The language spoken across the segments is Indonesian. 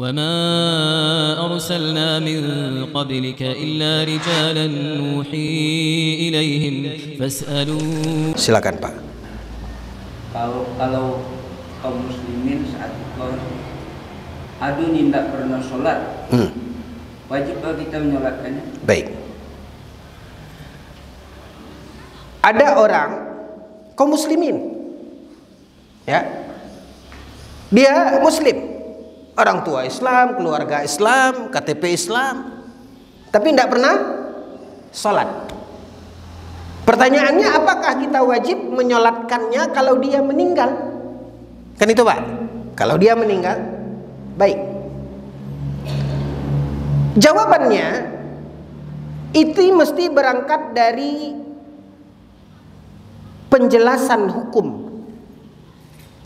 وما أرسلنا من قبلك إلا رجالا نوحي إليهم فاسألوا. Silakan Pak. Kalau kaum muslimin saat itu ada tidak pernah sholat, wajibkah kita menyolatkannya? Baik. Ada orang kaum muslimin, ya, dia muslim, orang tua Islam, keluarga Islam, KTP Islam, tapi tidak pernah sholat. Pertanyaannya, apakah kita wajib menyolatkannya kalau dia meninggal? Kan itu Pak. Kalau dia meninggal, baik. Jawabannya itu mesti berangkat dari penjelasan hukum.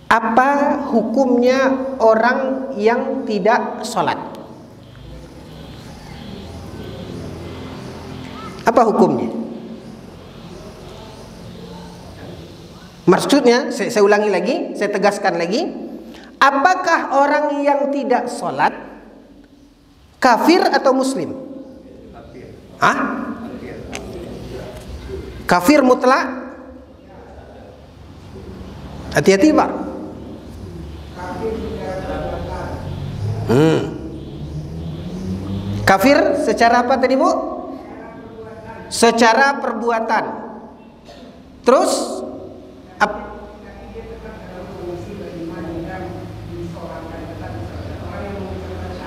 Apa hukumnya orang yang tidak sholat? Apa hukumnya? Maksudnya, saya ulangi lagi, saya tegaskan lagi. Apakah orang yang tidak sholat kafir atau muslim? Hah? Kafir mutlak? Hati-hati Pak. Kafir secara apa tadi Bu? Secara perbuatan. Terus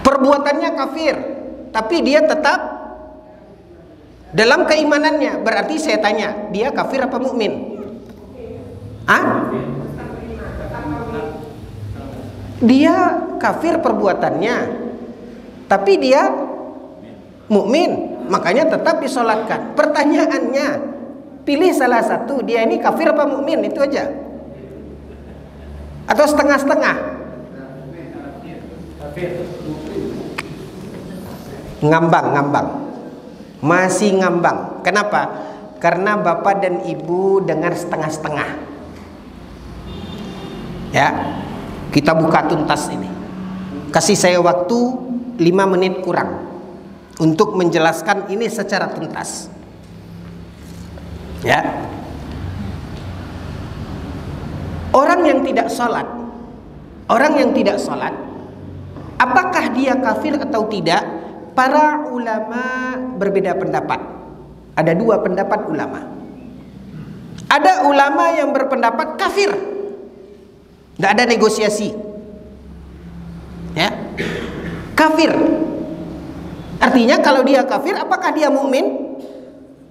perbuatannya kafir, tapi dia tetap dalam keimanannya. Berarti saya tanya, dia kafir apa mukmin? Ah? Dia kafir perbuatannya, tapi dia mukmin, makanya tetap disolatkan. Pertanyaannya, pilih salah satu, dia ini kafir apa mukmin, itu aja. Atau setengah-setengah? Ngambang. Masih ngambang. Kenapa? Karena bapak dan ibu dengar setengah-setengah. Ya, kita buka tuntas ini. Kasih saya waktu 5 menit kurang untuk menjelaskan ini secara tuntas. Ya. Orang yang tidak sholat, apakah dia kafir atau tidak? Para ulama berbeda pendapat. Ada 2 pendapat ulama. Ada ulama yang berpendapat kafir, tidak ada negosiasi, ya, kafir. Artinya kalau dia kafir, apakah dia mukmin?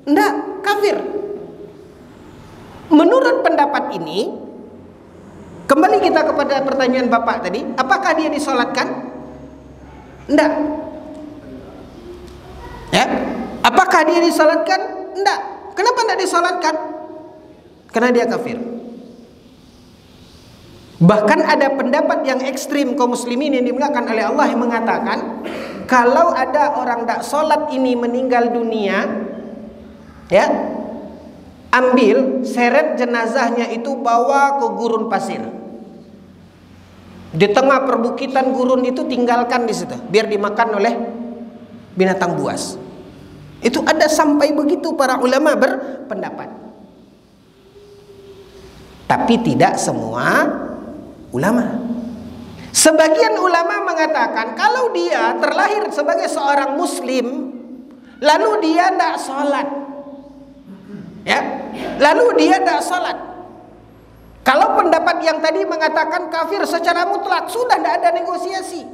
Tidak, kafir. Menurut pendapat ini, kembali kita kepada pertanyaan Bapak tadi, apakah dia disolatkan? Tidak. Ya, apakah dia disolatkan? Tidak. Kenapa tidak disolatkan? Karena dia kafir. Bahkan ada pendapat yang ekstrim kaum muslimin yang dimuliakan oleh Allah yang mengatakan, kalau ada orang tidak sholat ini meninggal dunia, ya, ambil, seret jenazahnya itu bawa ke gurun pasir. Di tengah perbukitan gurun itu tinggalkan di situ, biar dimakan oleh binatang buas. Itu ada sampai begitu para ulama berpendapat. Tapi tidak semua ulama. Sebagian ulama mengatakan kalau dia terlahir sebagai seorang muslim, lalu dia tidak sholat, ya, lalu dia tidak sholat. Kalau pendapat yang tadi mengatakan kafir secara mutlak, sudah tidak ada negosiasi,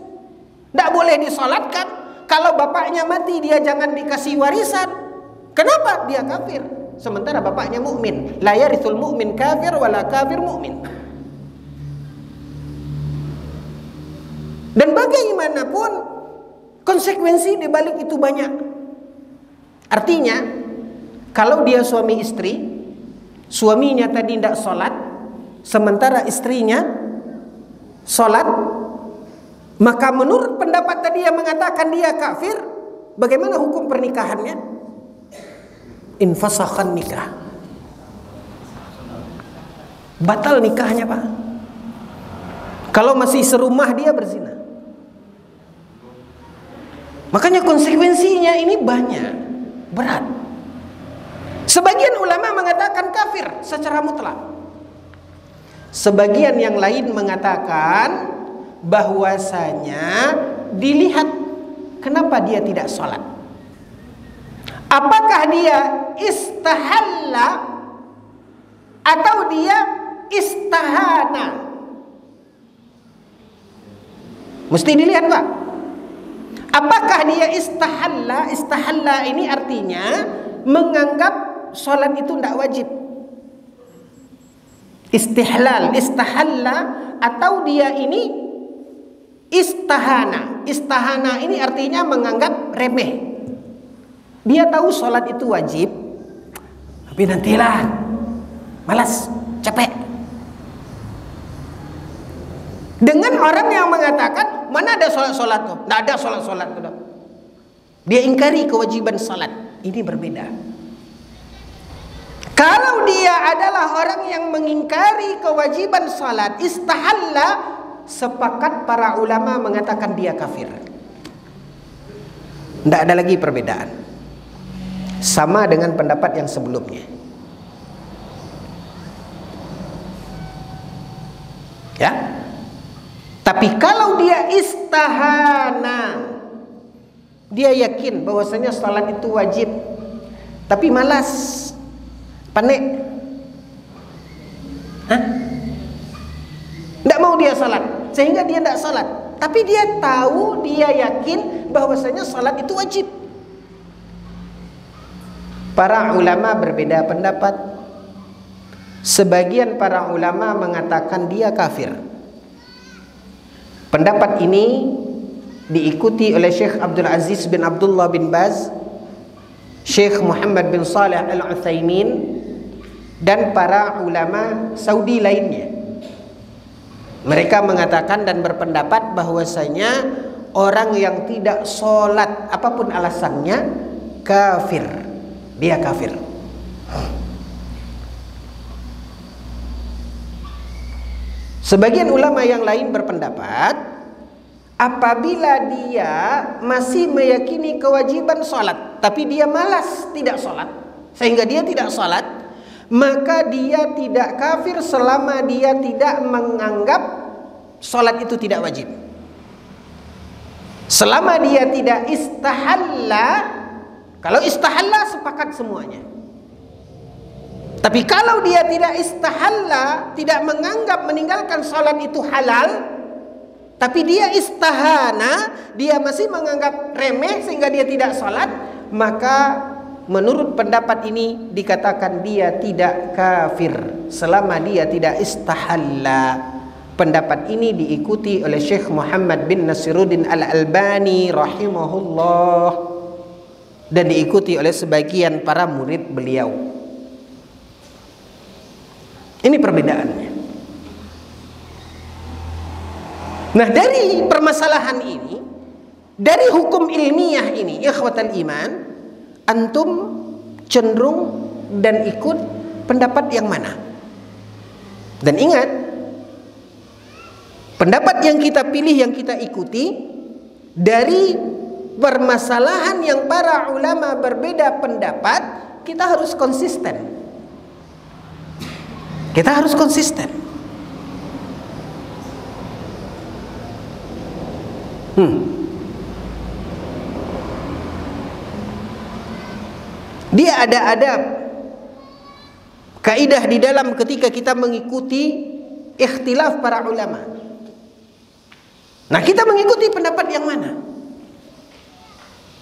tidak boleh disolatkan. Kalau bapaknya mati, dia jangan dikasih warisan. Kenapa? Dia kafir. Sementara bapaknya mukmin. La yarithul mu'min kafir wala kafir mu'min. Dan bagaimanapun konsekuensi di balik itu banyak. Artinya, kalau dia suami istri, suaminya tadi tidak sholat, sementara istrinya sholat, maka menurut pendapat tadi yang mengatakan dia kafir, bagaimana hukum pernikahannya? Infasakhan nikah. Batal nikahnya Pak. Kalau masih serumah dia berzina. Makanya konsekuensinya ini banyak, berat. Sebagian ulama mengatakan kafir secara mutlak. Sebagian yang lain mengatakan bahwasanya dilihat kenapa dia tidak sholat. Apakah dia istahalla atau dia istahana? Mesti dilihat, Pak. Apakah dia istahalla? Istahalla ini artinya menganggap sholat itu tidak wajib. Istihlal, istahalla, atau dia ini istahana. Istahana ini artinya menganggap remeh. Dia tahu sholat itu wajib, tapi nantilah, malas, capek. Dengan orang yang mengatakan mana ada sholat-sholat tuh, tidak ada sholat-sholat tuh. Dia ingkari kewajiban sholat. Ini berbeda. Kalau dia adalah orang yang mengingkari kewajiban sholat, istahalla, sepakat para ulama mengatakan dia kafir. Tidak ada lagi perbedaan. Sama dengan pendapat yang sebelumnya. Ya. Tapi kalau dia istahana, dia yakin bahwasanya salat itu wajib, tapi malas, panik, tidak mau dia salat, sehingga dia tidak salat. Tapi dia tahu, dia yakin bahwasanya salat itu wajib. Para ulama berbeda pendapat. Sebagian para ulama mengatakan dia kafir. Pendapat ini diikuti oleh Syekh Abdul Aziz bin Abdullah bin Baz, Syekh Muhammad bin Salih Al-Utsaimin, dan para ulama Saudi lainnya. Mereka mengatakan dan berpendapat bahwasanya orang yang tidak sholat apapun alasannya kafir. Dia kafir. Sebagian ulama yang lain berpendapat apabila dia masih meyakini kewajiban sholat, tapi dia malas tidak sholat, sehingga dia tidak sholat, maka dia tidak kafir selama dia tidak menganggap sholat itu tidak wajib. Selama dia tidak istahalla. Kalau istahalla sepakat semuanya. Tapi kalau dia tidak istahalla, tidak menganggap meninggalkan sholat itu halal, tapi dia istahana, dia masih menganggap remeh sehingga dia tidak sholat, maka menurut pendapat ini dikatakan dia tidak kafir selama dia tidak istahalla. Pendapat ini diikuti oleh Syekh Muhammad bin Nasiruddin Al-Albani rahimahullah dan diikuti oleh sebagian para murid beliau. Ini perbedaannya. Nah, dari permasalahan ini, dari hukum ilmiah ini, ikhwatal iman, antum cenderung dan ikut pendapat yang mana? Dan ingat, pendapat yang kita pilih, yang kita ikuti dari permasalahan yang para ulama berbeda pendapat, kita harus konsisten. Kita harus konsisten. Dia ada adab, kaidah di dalam ketika kita mengikuti ikhtilaf para ulama. Nah, kita mengikuti pendapat yang mana?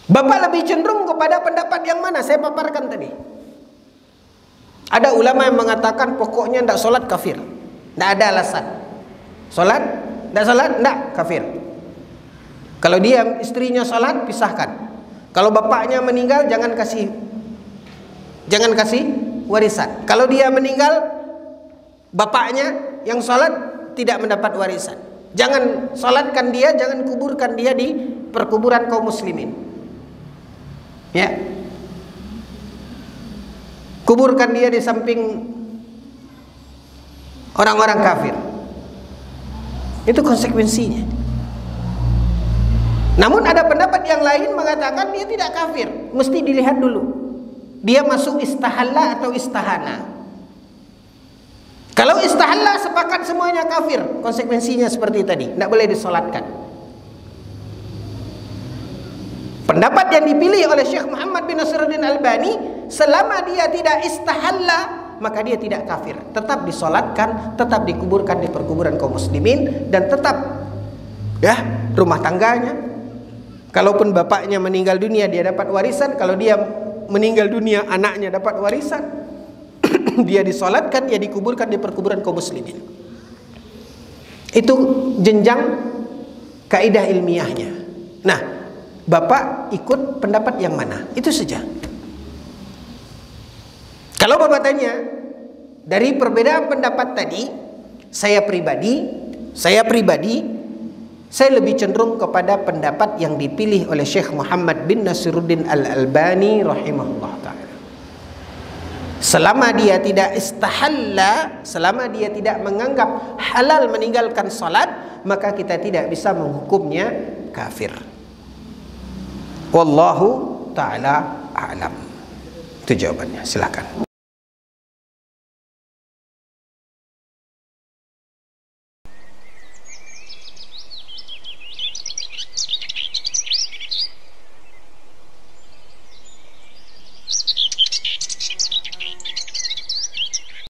Bapak lebih cenderung kepada pendapat yang mana? Saya paparkan tadi. Ada ulama yang mengatakan pokoknya tidak sholat kafir. Tidak ada alasan. Sholat, tidak sholat, tidak kafir. Kalau dia istrinya sholat, pisahkan. Kalau bapaknya meninggal, jangan kasih warisan. Kalau dia meninggal, bapaknya yang sholat tidak mendapat warisan. Jangan sholatkan dia, jangan kuburkan dia di perkuburan kaum muslimin. Ya. Kuburkan dia di samping orang-orang kafir. Itu konsekuensinya. Namun ada pendapat yang lain mengatakan dia tidak kafir. Mesti dilihat dulu, dia masuk istahalla atau istahana. Kalau istahalla sepakat semuanya kafir, konsekuensinya seperti tadi, tidak boleh disolatkan. Pendapat yang dipilih oleh Syekh Muhammad bin Nasiruddin Albani, selama dia tidak istahalla, maka dia tidak kafir, tetap disolatkan, tetap dikuburkan di perkuburan kaum muslimin, dan tetap ya rumah tangganya, kalaupun bapaknya meninggal dunia dia dapat warisan, kalau dia meninggal dunia anaknya dapat warisan. Dia disolatkan, dia dikuburkan di perkuburan kaum muslimin. Itu jenjang kaidah ilmiahnya. Nah, bapak ikut pendapat yang mana? Itu saja. Kalau bapak tanya, dari perbedaan pendapat tadi, saya pribadi lebih cenderung kepada pendapat yang dipilih oleh Syekh Muhammad bin Nasiruddin Al-Albani rahimahullah ta'ala. Selama dia tidak istahalla, selama dia tidak menganggap halal meninggalkan salat, maka kita tidak bisa menghukumnya kafir. Wallahu ta'ala a'lam. Itu jawabannya, silakan.